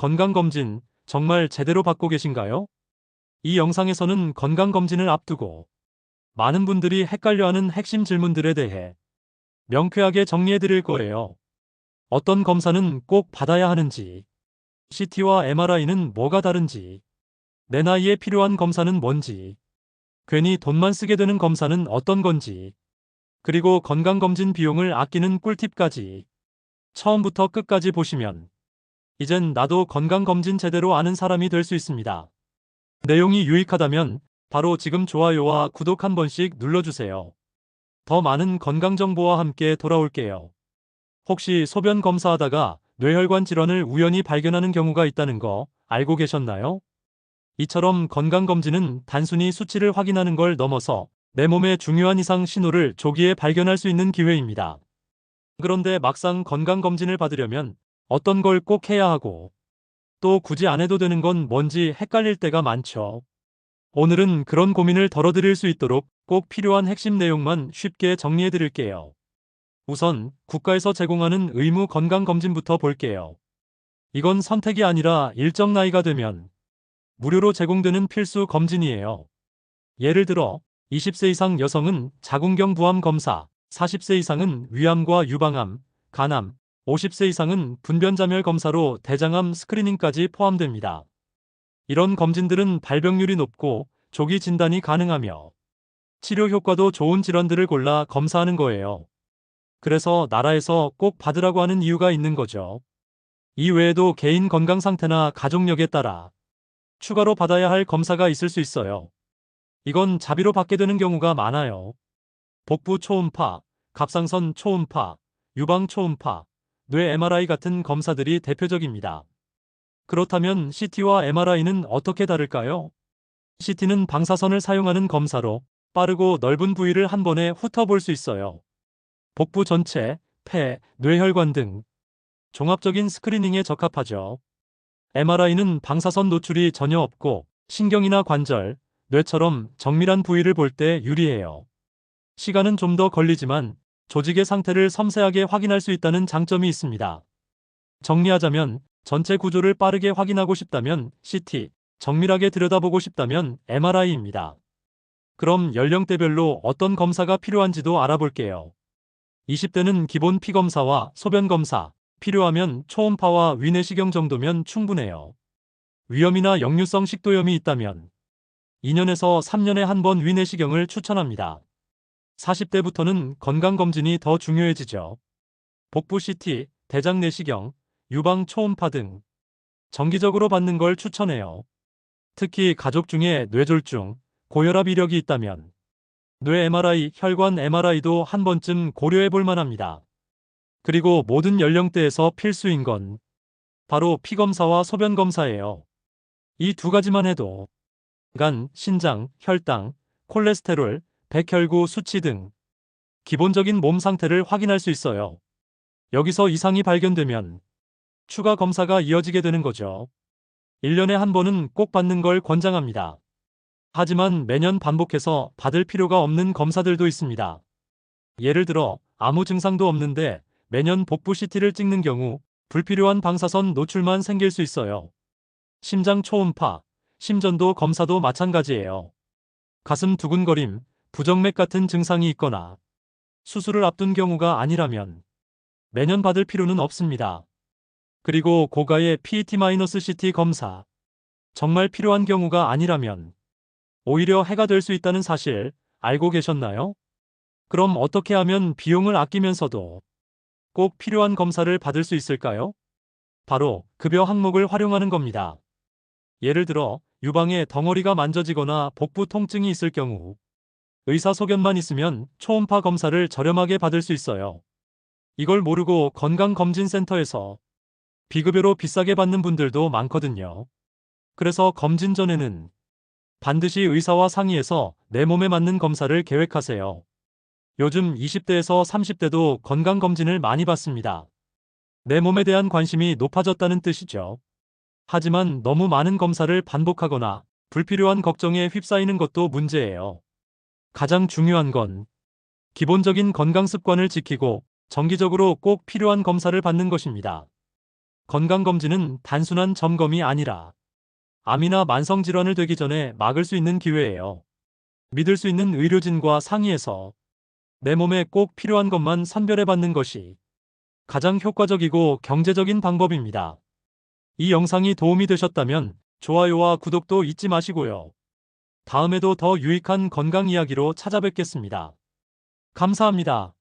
건강검진 정말 제대로 받고 계신가요? 이 영상에서는 건강검진을 앞두고 많은 분들이 헷갈려하는 핵심 질문들에 대해 명쾌하게 정리해 드릴 거예요. 어떤 검사는 꼭 받아야 하는지, CT와 MRI는 뭐가 다른지, 내 나이에 필요한 검사는 뭔지, 괜히 돈만 쓰게 되는 검사는 어떤 건지, 그리고 건강검진 비용을 아끼는 꿀팁까지 처음부터 끝까지 보시면 이젠 나도 건강검진 제대로 아는 사람이 될 수 있습니다. 내용이 유익하다면 바로 지금 좋아요와 구독 한 번씩 눌러주세요. 더 많은 건강정보와 함께 돌아올게요. 혹시 소변 검사하다가 뇌혈관 질환을 우연히 발견하는 경우가 있다는 거 알고 계셨나요? 이처럼 건강검진은 단순히 수치를 확인하는 걸 넘어서 내 몸의 중요한 이상 신호를 조기에 발견할 수 있는 기회입니다. 그런데 막상 건강검진을 받으려면 어떤 걸 꼭 해야 하고 또 굳이 안 해도 되는 건 뭔지 헷갈릴 때가 많죠. 오늘은 그런 고민을 덜어드릴 수 있도록 꼭 필요한 핵심 내용만 쉽게 정리해 드릴게요. 우선 국가에서 제공하는 의무 건강검진부터 볼게요. 이건 선택이 아니라 일정 나이가 되면 무료로 제공되는 필수 검진이에요. 예를 들어 20세 이상 여성은 자궁경 부암 검사, 40세 이상은 위암과 유방암, 간암, 50세 이상은 분변자멸 검사로 대장암 스크리닝까지 포함됩니다. 이런 검진들은 발병률이 높고 조기 진단이 가능하며 치료 효과도 좋은 질환들을 골라 검사하는 거예요. 그래서 나라에서 꼭 받으라고 하는 이유가 있는 거죠. 이 외에도 개인 건강 상태나 가족력에 따라 추가로 받아야 할 검사가 있을 수 있어요. 이건 자비로 받게 되는 경우가 많아요. 복부 초음파, 갑상선 초음파, 유방 초음파, 뇌 MRI 같은 검사들이 대표적입니다. 그렇다면 CT와 MRI는 어떻게 다를까요? CT는 방사선을 사용하는 검사로 빠르고 넓은 부위를 한 번에 훑어볼 수 있어요. 복부 전체, 폐, 뇌혈관 등 종합적인 스크리닝에 적합하죠. MRI는 방사선 노출이 전혀 없고 신경이나 관절, 뇌처럼 정밀한 부위를 볼 때 유리해요. 시간은 좀 더 걸리지만 조직의 상태를 섬세하게 확인할 수 있다는 장점이 있습니다. 정리하자면 전체 구조를 빠르게 확인하고 싶다면 CT, 정밀하게 들여다보고 싶다면 MRI입니다. 그럼 연령대별로 어떤 검사가 필요한지도 알아볼게요. 20대는 기본 피검사와 소변검사, 필요하면 초음파와 위내시경 정도면 충분해요. 위염이나 역류성 식도염이 있다면 2년에서 3년에 한 번 위내시경을 추천합니다. 40대부터는 건강검진이 더 중요해지죠. 복부 CT, 대장 내시경, 유방 초음파 등 정기적으로 받는 걸 추천해요. 특히 가족 중에 뇌졸중, 고혈압 이력이 있다면 뇌 MRI, 혈관 MRI도 한 번쯤 고려해 볼 만합니다. 그리고 모든 연령대에서 필수인 건 바로 피검사와 소변검사예요. 이 두 가지만 해도 간, 신장, 혈당, 콜레스테롤, 백혈구 수치 등 기본적인 몸 상태를 확인할 수 있어요. 여기서 이상이 발견되면 추가 검사가 이어지게 되는 거죠. 1년에 한 번은 꼭 받는 걸 권장합니다. 하지만 매년 반복해서 받을 필요가 없는 검사들도 있습니다. 예를 들어 아무 증상도 없는데 매년 복부 CT를 찍는 경우 불필요한 방사선 노출만 생길 수 있어요. 심장 초음파, 심전도 검사도 마찬가지예요. 가슴 두근거림, 부정맥 같은 증상이 있거나 수술을 앞둔 경우가 아니라면 매년 받을 필요는 없습니다. 그리고 고가의 PET-CT 검사, 정말 필요한 경우가 아니라면 오히려 해가 될 수 있다는 사실 알고 계셨나요? 그럼 어떻게 하면 비용을 아끼면서도 꼭 필요한 검사를 받을 수 있을까요? 바로 급여 항목을 활용하는 겁니다. 예를 들어 유방에 덩어리가 만져지거나 복부 통증이 있을 경우 의사 소견만 있으면 초음파 검사를 저렴하게 받을 수 있어요. 이걸 모르고 건강검진센터에서 비급여로 비싸게 받는 분들도 많거든요. 그래서 검진 전에는 반드시 의사와 상의해서 내 몸에 맞는 검사를 계획하세요. 요즘 20대에서 30대도 건강검진을 많이 받습니다. 내 몸에 대한 관심이 높아졌다는 뜻이죠. 하지만 너무 많은 검사를 반복하거나 불필요한 걱정에 휩싸이는 것도 문제예요. 가장 중요한 건 기본적인 건강 습관을 지키고 정기적으로 꼭 필요한 검사를 받는 것입니다. 건강검진은 단순한 점검이 아니라 암이나 만성질환을 되기 전에 막을 수 있는 기회예요. 믿을 수 있는 의료진과 상의해서 내 몸에 꼭 필요한 것만 선별해 받는 것이 가장 효과적이고 경제적인 방법입니다. 이 영상이 도움이 되셨다면 좋아요와 구독도 잊지 마시고요. 다음에도 더 유익한 건강 이야기로 찾아뵙겠습니다. 감사합니다.